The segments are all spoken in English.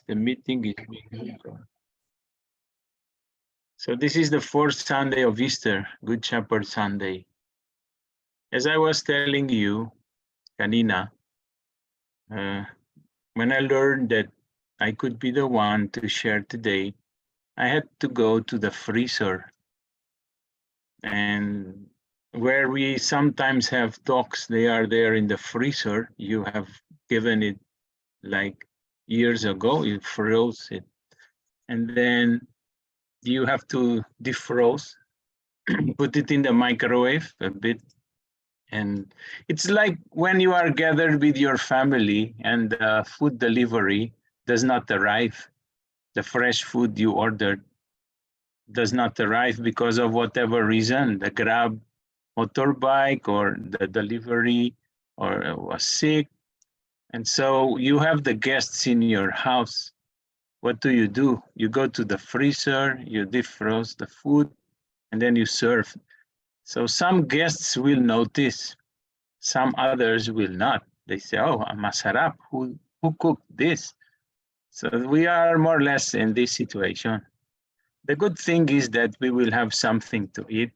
The meeting is being recorded. So this is the fourth Sunday of Easter, Good Shepherd Sunday. As I was telling you, kanina, when I learned that I could be the one to share today, I had to go to the freezer. And where we sometimes have talks, they are there in the freezer. You have given it like years ago, you froze it. And then you have to defroze, put it in the microwave a bit. And it's like when you are gathered with your family and the food delivery does not arrive. The fresh food you ordered does not arrive because of whatever reason, the Grab motorbike or the delivery or was sick. And so you have the guests in your house. What do? You go to the freezer, you defrost the food, and then you serve. So some guests will notice, some others will not. They say, oh, masarap, who cooked this? So we are more or less in this situation. The good thing is that we will have something to eat,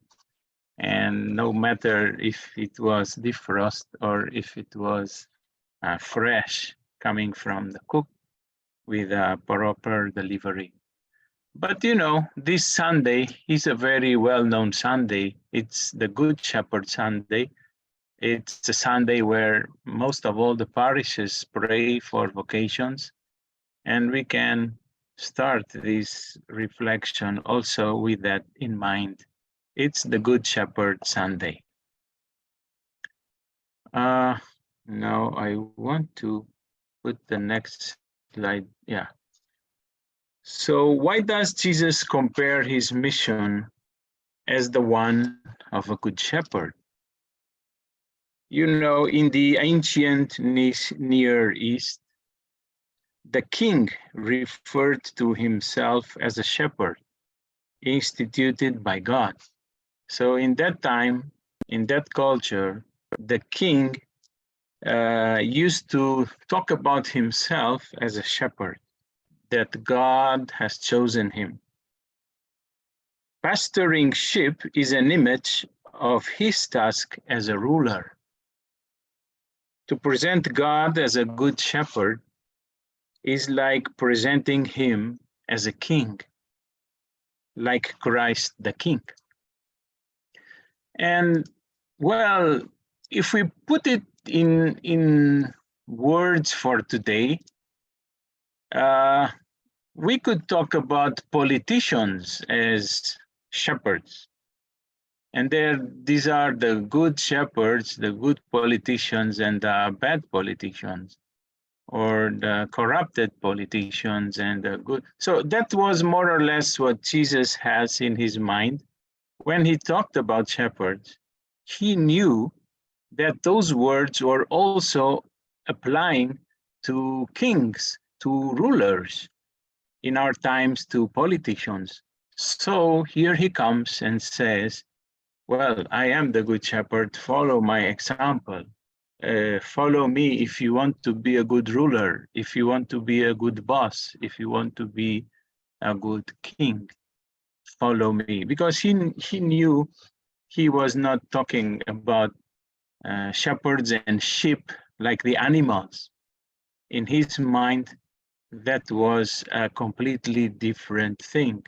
and no matter if it was defrost or if it was fresh coming from the cook with a proper delivery. But you know, this Sunday is a very well-known Sunday. It's the Good Shepherd Sunday. It's a Sunday where most of all the parishes pray for vocations, and we can start this reflection also with that in mind. It's the Good Shepherd Sunday. Now I want to put the next slide. Yeah. So why does Jesus compare his mission as the one of a good shepherd? You know, in the ancient Near East, the king referred to himself as a shepherd instituted by God. So in that time, in that culture, the king used to talk about himself as a shepherd, that God has chosen him. Pastoring sheep is an image of his task as a ruler. To present God as a good shepherd is like presenting him as a king, like Christ the King. And well, if we put it in words for today, we could talk about politicians as shepherds. And these are the good shepherds, the good politicians, and the bad politicians, or the corrupted politicians and the good. So that was more or less what Jesus has in his mind. When he talked about shepherds, he knew that those words were also applying to kings, to rulers, in our times to politicians. So here he comes and says, well, I am the good shepherd, follow my example. Follow me if you want to be a good ruler, if you want to be a good boss, if you want to be a good king, follow me. Because he knew he was not talking about shepherds and sheep like the animals. In his mind, that was a completely different thing.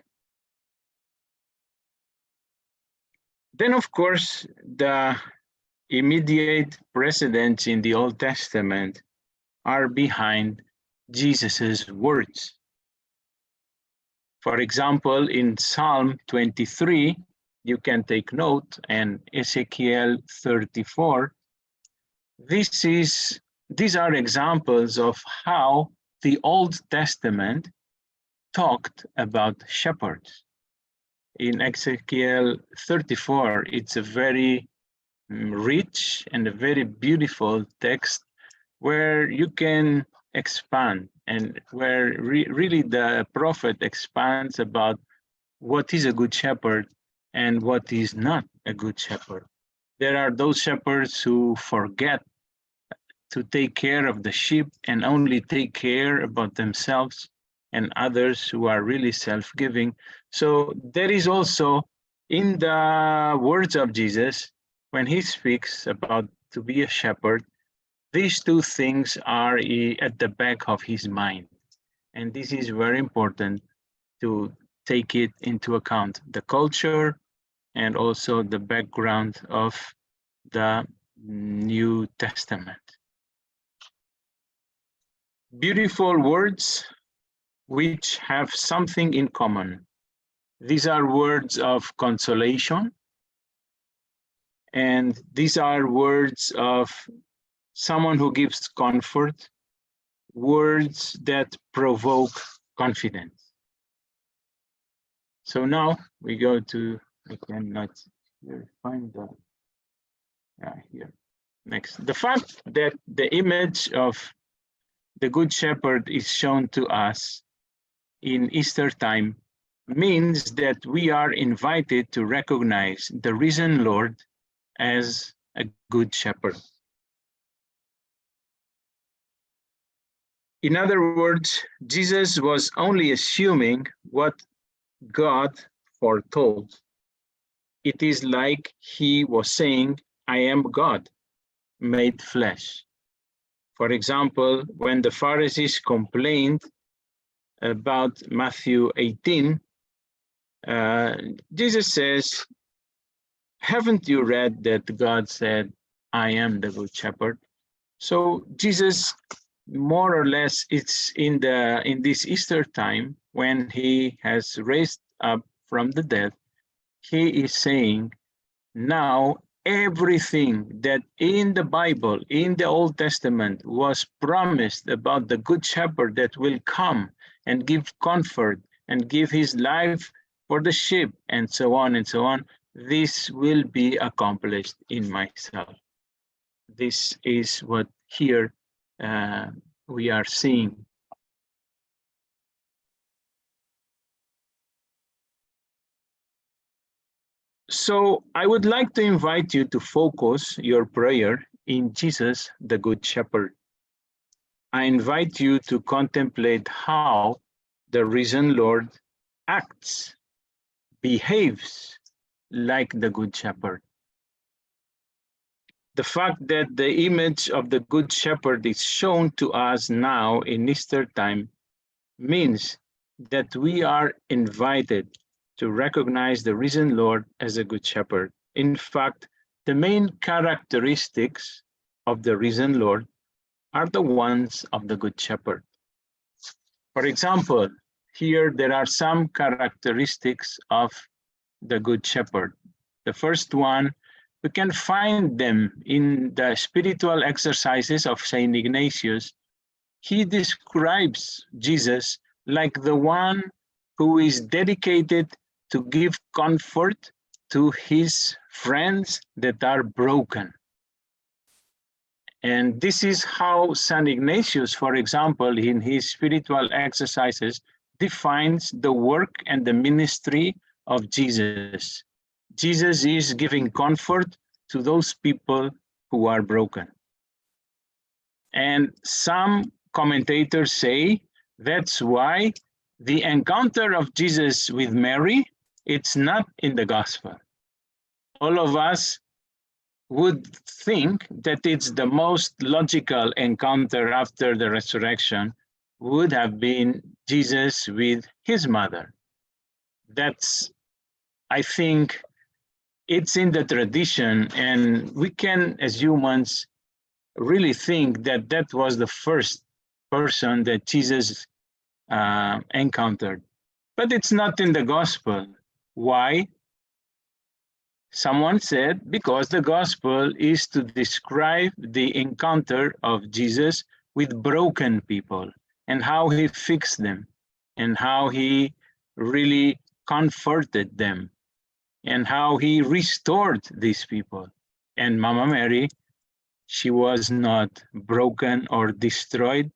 Then, of course, the immediate precedents in the Old Testament are behind Jesus's words. For example, in Psalm 23, you can take note, and Ezekiel 34, these are examples of how the Old Testament talked about shepherds. In Ezekiel 34, it's a very rich and a very beautiful text where you can expand, and where really the prophet expands about what is a good shepherd and what is not a good shepherd. There are those shepherds who forget to take care of the sheep and only take care about themselves. and others who are really self-giving. So there is also in the words of Jesus, when he speaks about to be a shepherd, these two things are at the back of his mind. And this is very important to take it into account, the culture and also the background of the New Testament. Beautiful words which have something in common. These are words of consolation, and these are words of someone who gives comfort, words that provoke confidence. So now we go to, I cannot find the, here, next. The fact that the image of the Good Shepherd is shown to us in Easter time means that we are invited to recognize the risen Lord as a good shepherd. In other words, Jesus was only assuming what God foretold. It is like he was saying, I am God, made flesh. For example, when the Pharisees complained about Matthew 18, Jesus says, haven't you read that God said, I am the good shepherd? So Jesus, more or less, it's in this Easter time when he has raised up from the dead, he is saying, now everything that in the Bible, in the Old Testament, was promised about the good shepherd that will come and give comfort and give his life for the sheep and so on, this will be accomplished in myself. This is what here we are seeing. So I would like to invite you to focus your prayer in Jesus, the Good Shepherd. I invite you to contemplate how the risen Lord acts, behaves like the Good Shepherd. The fact that the image of the Good Shepherd is shown to us now in Easter time means that we are invited to recognize the risen Lord as a Good Shepherd. In fact, the main characteristics of the risen Lord are the ones of the Good Shepherd. For example, here there are some characteristics of the Good Shepherd. The first one, we can find them in the spiritual exercises of Saint Ignatius. He describes Jesus like the one who is dedicated to give comfort to his friends that are broken. And this is how Saint Ignatius, for example, in his spiritual exercises, defines the work and the ministry of Jesus. Jesus is giving comfort to those people who are broken. And some commentators say that's why the encounter of Jesus with Mary, it's not in the gospel. All of us would think that it's the most logical encounter after the resurrection would have been Jesus with his mother. That's, I think, it's in the tradition, and we can, as humans, really think that that was the first person that Jesus encountered. But it's not in the gospel. Why? Someone said, because the gospel is to describe the encounter of Jesus with broken people and how he fixed them and how he really comforted them and how he restored these people. And Mama Mary, she was not broken or destroyed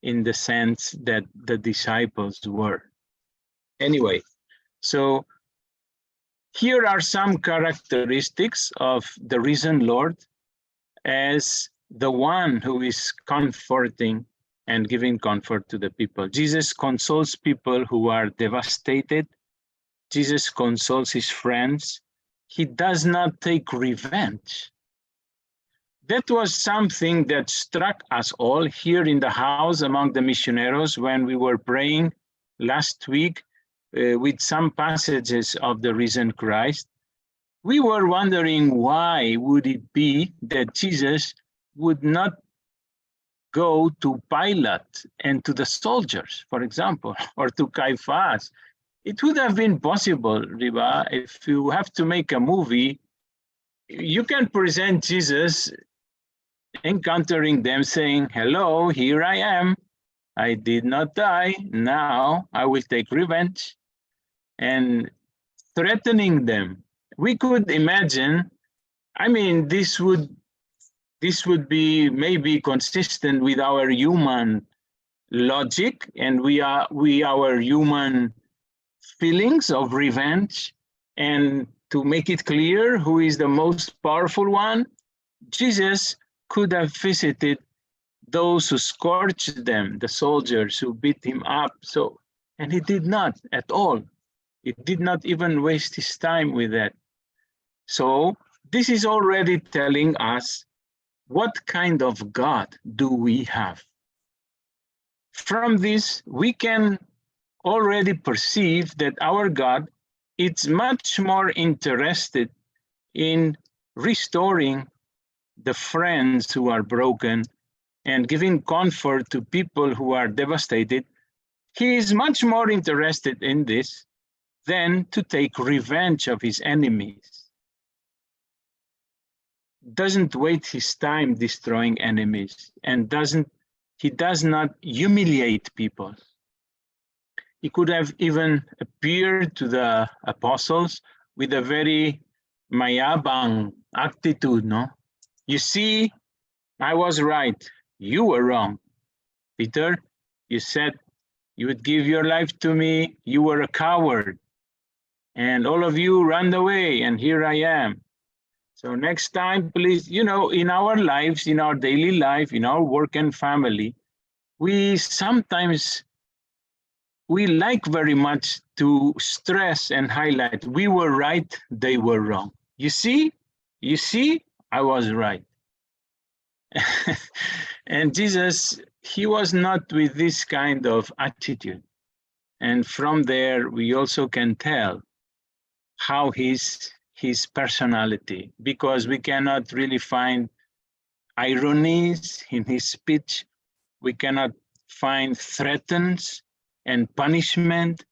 in the sense that the disciples were. Anyway, so here are some characteristics of the risen Lord as the one who is comforting and giving comfort to the people. Jesus consoles people who are devastated. Jesus consoles his friends. He does not take revenge. That was something that struck us all here in the house among the missioneros when we were praying last week with some passages of the risen Christ. We were wondering why would it be that Jesus would not go to Pilate and to the soldiers, for example, or to Caiaphas. It would have been possible, Riba, if you have to make a movie, you can present Jesus encountering them saying, hello, here I am. I did not die. Now I will take revenge, and threatening them. We could imagine, I mean, this would be maybe consistent with our human logic and our human feelings of revenge. And to make it clear who is the most powerful one, Jesus could have visited those who scourged them, the soldiers who beat him up. And he did not at all. He did not even waste his time with that. So this is already telling us what kind of God do we have. From this, we can already perceive that our God is much more interested in restoring the friends who are broken and giving comfort to people who are devastated. He is much more interested in this than to take revenge of his enemies. Doesn't waste his time destroying enemies, and he does not humiliate people. He could have even appeared to the apostles with a very mayabang attitude, no? You see, I was right, you were wrong. Peter, you said you would give your life to me, you were a coward. And all of you ran away, and here I am. So next time, please, in our lives, in our daily life, in our work and family, we like very much to stress and highlight, we were right, they were wrong. You see, I was right. And Jesus, he was not with this kind of attitude. And from there, we also can tell how his personality, because we cannot really find ironies in his speech. We cannot find threats and punishment.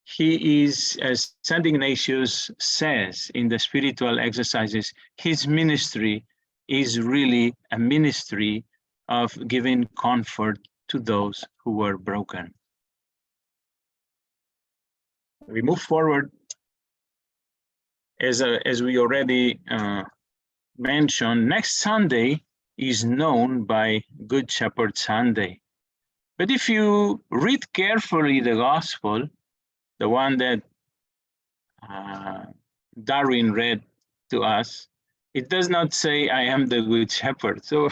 He is, as St. Ignatius says in the spiritual exercises, his ministry is really a ministry of giving comfort to those who were broken. We move forward. As we already mentioned, next Sunday is known by Good Shepherd Sunday. But if you read carefully the Gospel, the one that Darwin read to us, it does not say, I am the Good Shepherd. So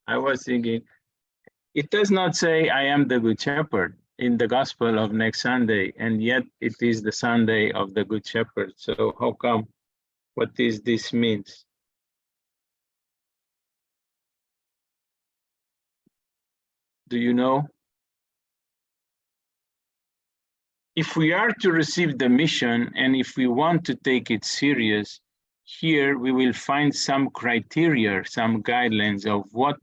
I was thinking, it does not say, I am the Good Shepherd in the Gospel of next Sunday, and yet it is the Sunday of the Good Shepherd. So how come? What does this mean? Do you know? If we are to receive the mission, and if we want to take it serious, here we will find some criteria, some guidelines of what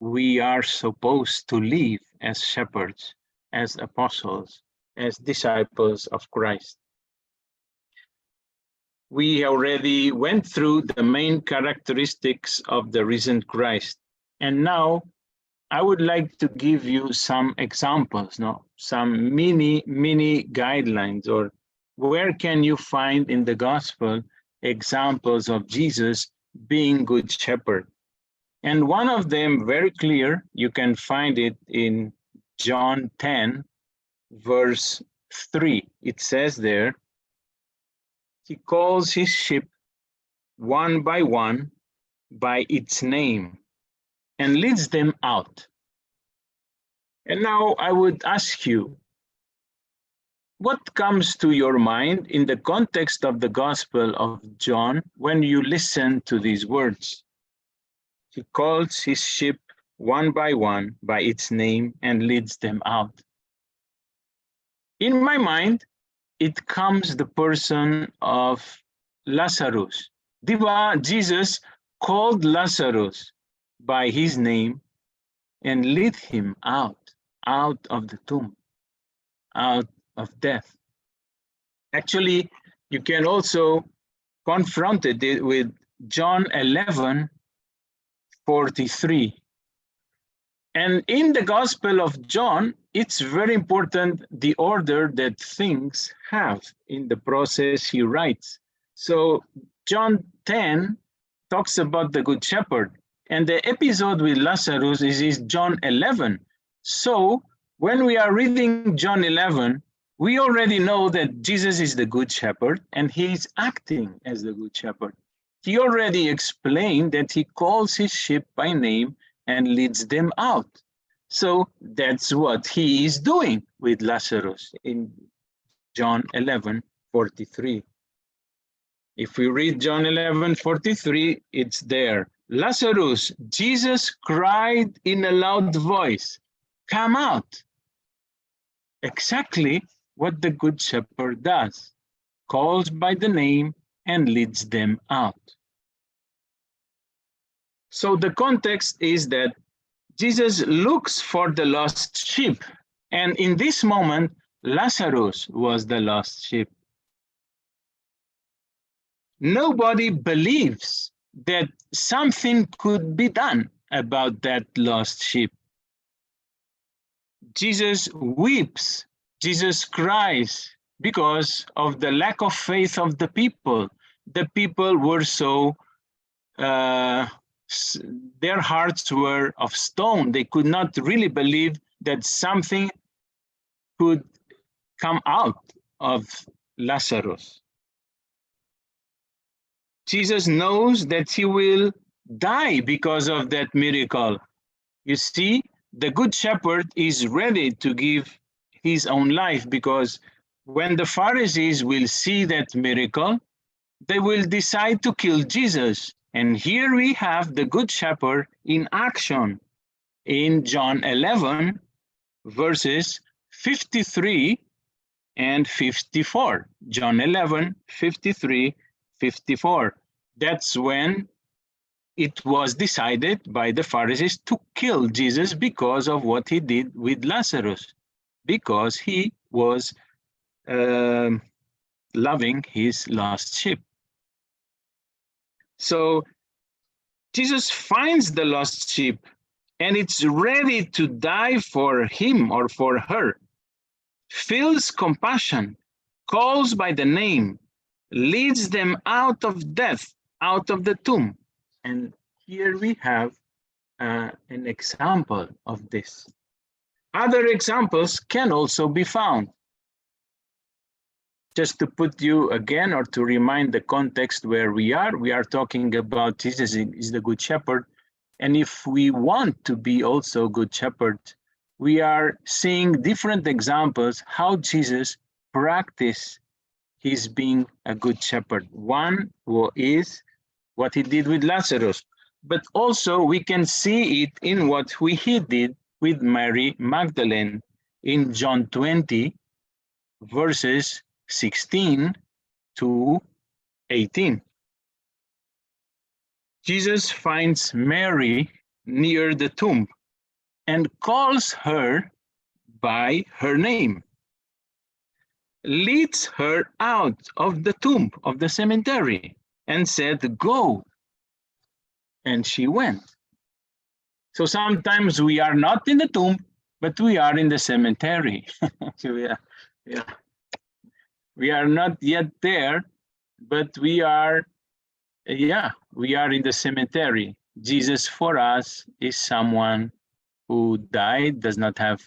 we are supposed to live as shepherds, as apostles, as disciples of Christ. We already went through the main characteristics of the risen Christ. And now I would like to give you some examples, some mini guidelines, or where can you find in the gospel examples of Jesus being Good Shepherd. And one of them, very clear, you can find it in John 10, verse 3. It says there, he calls his sheep one by its name and leads them out. And now I would ask you, what comes to your mind in the context of the Gospel of John when you listen to these words? He calls his sheep one by its name and leads them out. In my mind, it comes the person of Lazarus. Jesus called Lazarus by his name and lead him out of the tomb, out of death. Actually, you can also confront it with John 11:43. And in the Gospel of John, it's very important the order that things have in the process he writes. So John 10 talks about the Good Shepherd, and the episode with Lazarus is John 11. So when we are reading John 11, we already know that Jesus is the Good Shepherd and he's acting as the Good Shepherd. He already explained that he calls his sheep by name and leads them out. So that's what he is doing with Lazarus in John 11:43. If we read John 11:43, it's there. Lazarus, Jesus cried in a loud voice, come out. Exactly what the Good Shepherd does, calls by the name and leads them out. So the context is that Jesus looks for the lost sheep, and in this moment, Lazarus was the lost sheep. Nobody believes that something could be done about that lost sheep. Jesus weeps, Jesus cries because of the lack of faith of the people. The people were so their hearts were of stone. They could not really believe that something could come out of Lazarus. Jesus knows that he will die because of that miracle. You see, the Good Shepherd is ready to give his own life, because when the Pharisees will see that miracle, they will decide to kill Jesus. And here we have the Good Shepherd in action in John 11, verses 53 and 54. John 11, 53, 54. That's when it was decided by the Pharisees to kill Jesus because of what he did with Lazarus, because he was loving his lost sheep. So Jesus finds the lost sheep and it's ready to die for him or for her, feels compassion, calls by the name, leads them out of death, out of the tomb. And here we have an example of this. Other examples can also be found. Just to put you again, or to remind the context where we are talking about Jesus is the Good Shepherd. And if we want to be also Good Shepherd, we are seeing different examples how Jesus practiced his being a Good Shepherd. One is what he did with Lazarus, but also we can see it in what he did with Mary Magdalene in John 20, verses 16 to 18. Jesus finds Mary near the tomb and calls her by her name, leads her out of the tomb, of the cemetery, and said, go. And she went. So sometimes we are not in the tomb, but we are in the cemetery. We are not yet there, but we are in the cemetery. Jesus for us is someone who died, does not have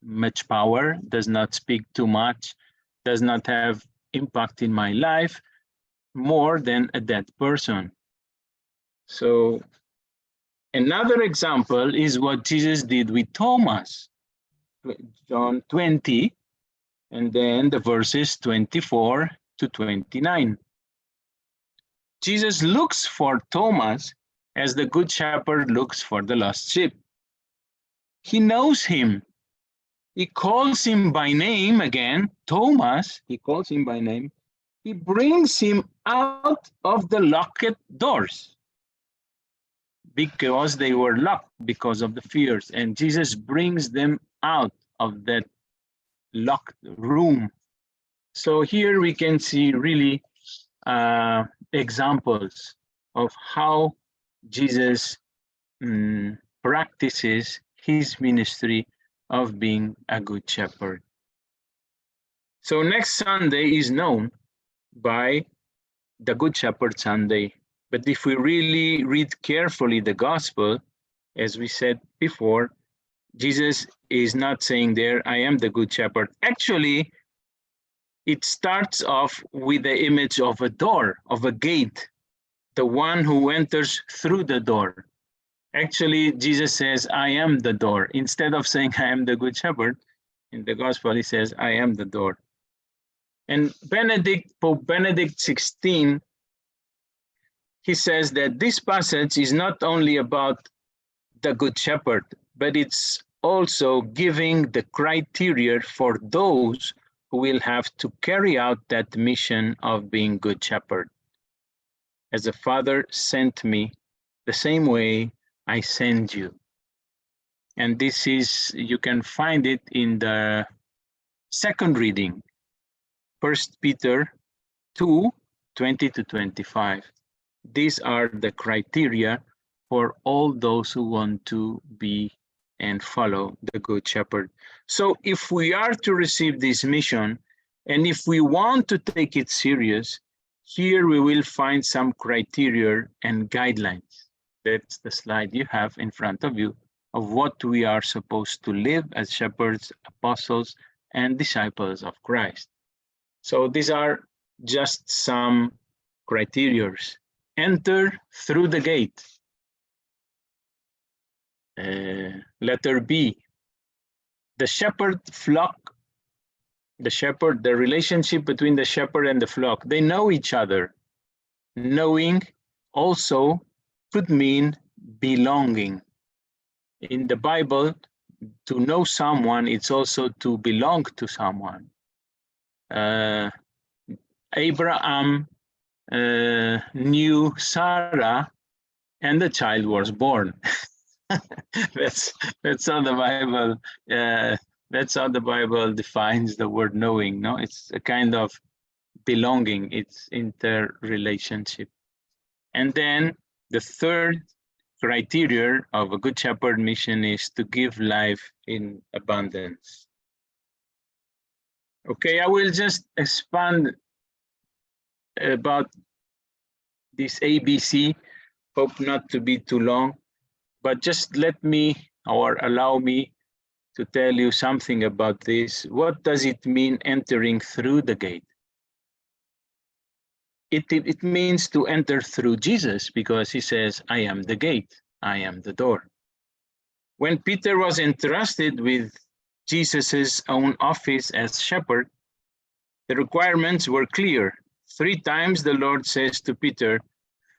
much power, does not speak too much, does not have impact in my life more than a dead person. So another example is what Jesus did with Thomas. John 20, and then the verses 24 to 29. Jesus looks for Thomas as the good shepherd looks for the lost sheep. He knows him. He calls him by name again, Thomas, he calls him by name. He brings him out of the locked doors because they were locked because of the fears. And Jesus brings them out of that locked room. So here we can see really examples of how Jesus practices his ministry of being a good shepherd. So next Sunday is known by the Good Shepherd Sunday. But if we really read carefully the gospel, as we said before, Jesus is not saying there, I am the good shepherd. Actually, it starts off with the image of a door, of a gate, the one who enters through the door. Actually, Jesus says, I am the door. Instead of saying, I am the good shepherd, in the gospel, he says, I am the door. And Pope Benedict XVI, he says that this passage is not only about the good shepherd, but it's also giving the criteria for those who will have to carry out that mission of being good shepherd. As the Father sent me, the same way I send you. And this is, you can find it in the second reading, 1 Peter 2, 20 to 25. These are the criteria for all those who want to be and follow the Good Shepherd. So if we are to receive this mission, and if we want to take it serious, here we will find some criteria and guidelines. That's the slide you have in front of you of what we are supposed to live as shepherds, apostles, and disciples of Christ. So these are just some criteria. Enter through the gate. Letter B, the shepherd flock, the relationship between the shepherd and the flock, they know each other. Knowing also could mean belonging. In the Bible, to know someone, it's also to belong to someone. Abraham knew Sarah and the child was born. That's how the Bible that's how the Bible defines the word knowing. No, it's a kind of belonging. It's interrelationship. And then the third criteria of a good shepherd mission is to give life in abundance. Okay, I will just expand about this ABC. Hope not to be too long. But just let me, or allow me, to tell you something about this. What does it mean entering through the gate? It means to enter through Jesus, because he says, I am the gate, I am the door. When Peter was entrusted with Jesus's own office as shepherd, the requirements were clear. 3 times the Lord says to Peter,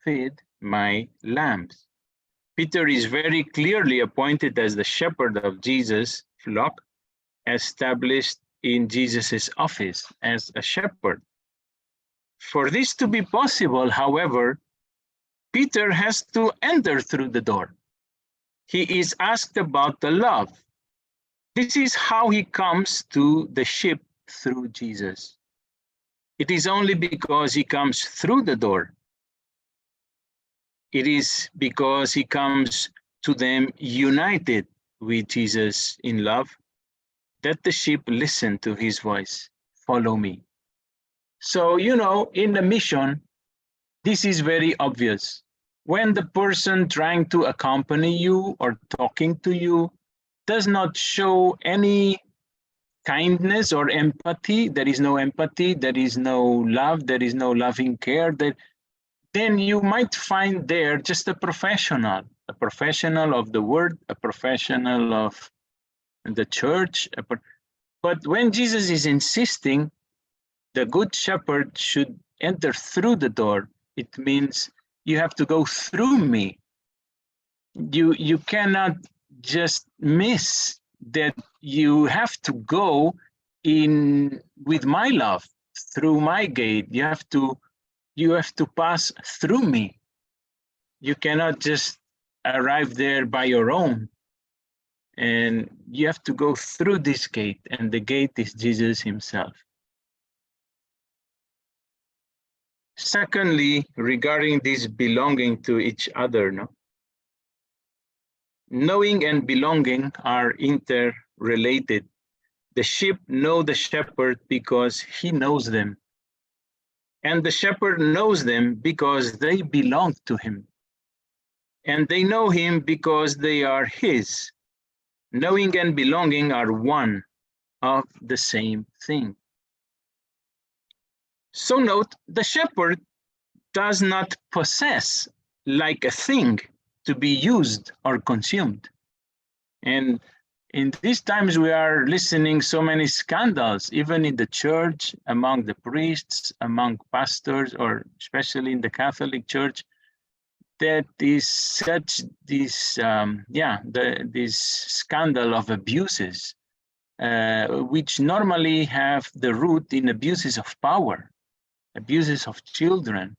feed my lambs. Peter is very clearly appointed as the shepherd of Jesus' flock, established in Jesus's office as a shepherd. For this to be possible, however, Peter has to enter through the door. He is asked about the love. This is how he comes to the sheep through Jesus. It is only because he comes through the door. It is because he comes to them united with Jesus in love that the sheep listen to his voice, follow me. So, you know, in the mission, this is very obvious. When the person trying to accompany you or talking to you does not show any kindness or empathy, there is no empathy, there is no love, there is no loving care, then you might find there just a professional of the word, a professional of and the church. But when Jesus is insisting the good shepherd should enter through the door, it means you have to go through me. You cannot just miss that. You have to go in with my love through my gate. You have to pass through me. You cannot just arrive there by your own. And you have to go through this gate, and the gate is Jesus himself. Secondly, regarding this belonging to each other, knowing and belonging are interrelated. The sheep know the shepherd because he knows them, and the shepherd knows them because they belong to him, and they know him because they are his. Knowing and belonging are one of the same thing. So note, the shepherd does not possess like a thing to be used or consumed. And in these times we are listening so many scandals, even in the church, among the priests, among pastors, or especially in the Catholic Church, that is such this this scandal of abuses, which normally have the root in abuses of power, abuses of children,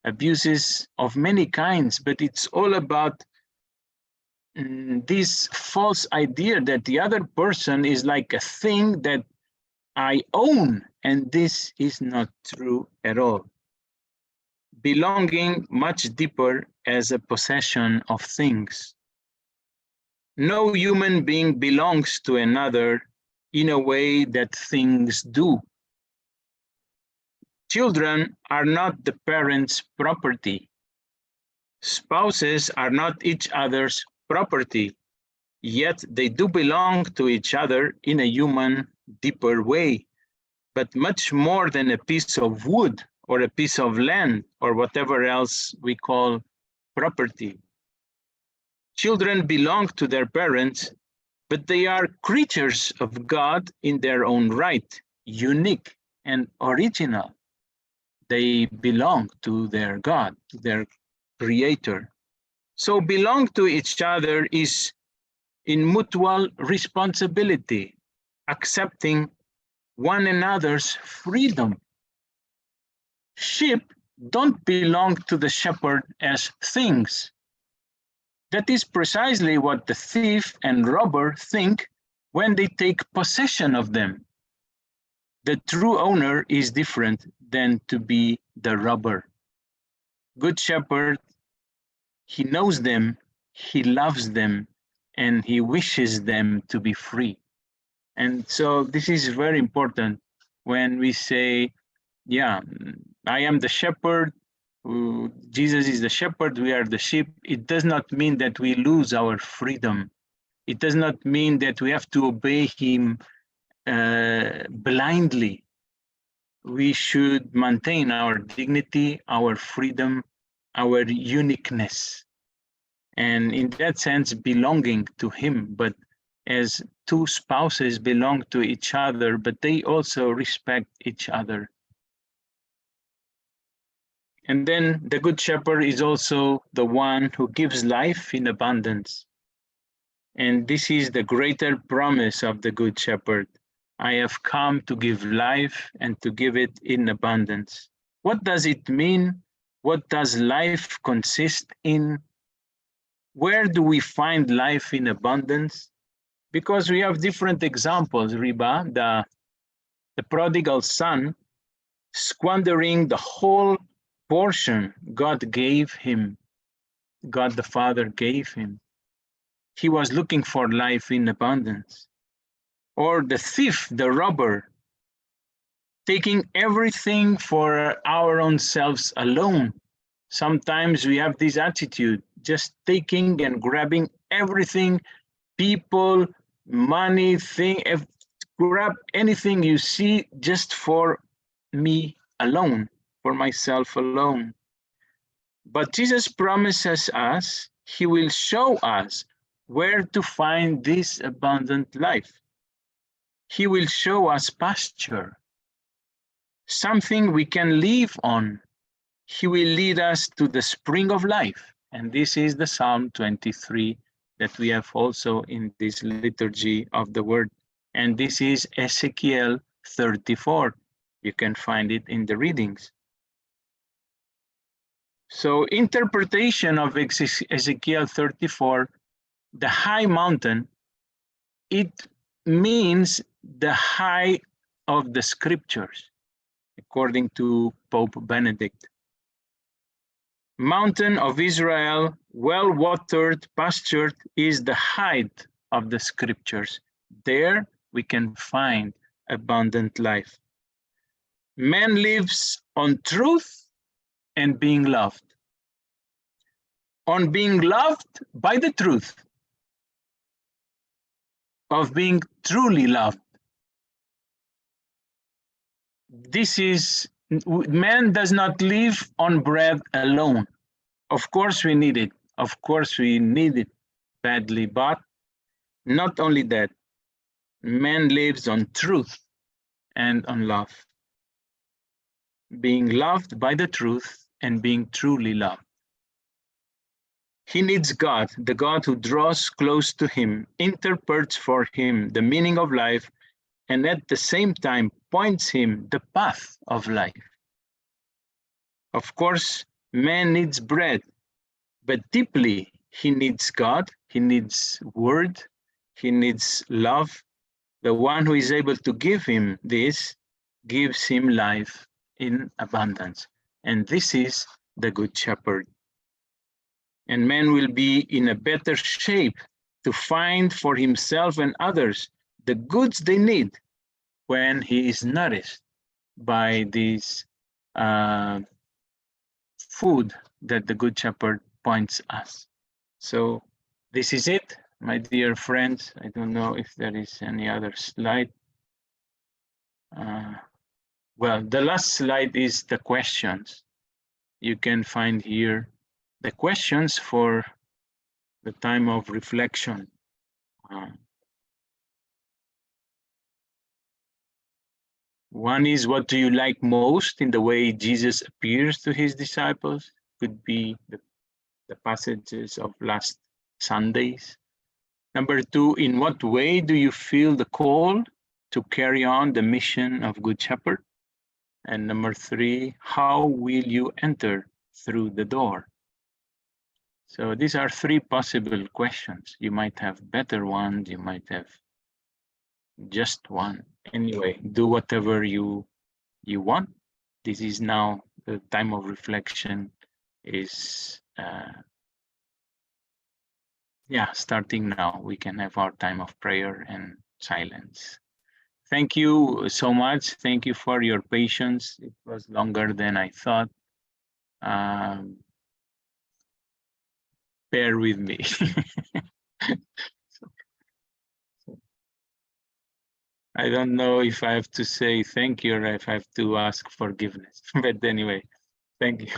abuses of many kinds. But it's all about this false idea that the other person is like a thing that I own, and this is not true at all. Belonging much deeper as a possession of things. No human being belongs to another in a way that things do. Children are not the parents' property. Spouses are not each other's property, yet they do belong to each other in a human, deeper way, but much more than a piece of wood or a piece of land or whatever else we call property. Children belong to their parents, but they are creatures of God in their own right, unique and original. They belong to their God, to their Creator. So belong to each other is in mutual responsibility, accepting one another's freedom. Sheep don't belong to the shepherd as things. That is precisely what the thief and robber think when they take possession of them. The true owner is different than to be the robber. Good shepherd, he knows them, he loves them, and he wishes them to be free. And so this is very important when we say, yeah, I am the shepherd, Jesus is the shepherd, we are the sheep. It does not mean that we lose our freedom. It does not mean that we have to obey him blindly. We should maintain our dignity, our freedom, our uniqueness, and in that sense belonging to him, but as two spouses belong to each other, but they also respect each other. And then the good shepherd is also the one who gives life in abundance. And this is the greater promise of the good shepherd. I have come to give life and to give it in abundance. What does it mean? What does life consist in? Where do we find life in abundance? Because we have different examples, Riba, the prodigal son squandering the whole portion God gave him, God the Father gave him. He was looking for life in abundance. Or the thief, the robber, taking everything for our own selves alone. Sometimes we have this attitude, just taking and grabbing everything, people, money, grab anything you see just for me alone, for myself alone. But Jesus promises us, he will show us where to find this abundant life. He will show us pasture, something we can live on. He will lead us to the spring of life. And this is the Psalm 23 that we have also in this liturgy of the word. And this is Ezekiel 34. You can find it in the readings. So interpretation of Ezekiel 34, the high mountain, it means the high of the scriptures, according to Pope Benedict. Mountain of Israel, well-watered, pastured, is the height of the scriptures. There we can find abundant life. Man lives on truth and being loved. On being loved by the truth, of being truly loved. This is, man does not live on bread alone. Of course we need it. Of course we need it badly, but not only that, man lives on truth and on love. Being loved by the truth and being truly loved. He needs God, the God who draws close to him, interprets for him the meaning of life, and at the same time points him the path of life. Of course, man needs bread, but deeply he needs God, he needs word, he needs love. The one who is able to give him this gives him life in abundance. And this is the Good Shepherd. And man will be in a better shape to find for himself and others the goods they need when he is nourished by this food that the Good Shepherd points us. So this is it, my dear friends. I don't know if there is any other slide. Well, the last slide is the questions. You can find here the questions for the time of reflection. One is, what do you like most in the way Jesus appears to his disciples? Could be the passages of last Sundays. Number two, in what way do you feel the call to carry on the mission of Good Shepherd? And number three, how will you enter through the door? So these are three possible questions. You might have better ones, you might have just one. Anyway, do whatever you want. This is now the time of reflection is starting now. We can have our time of prayer and silence. Thank you so much. Thank you for your patience. It was longer than I thought. Bear with me. I don't know if I have to say thank you or if I have to ask forgiveness. But anyway, thank you.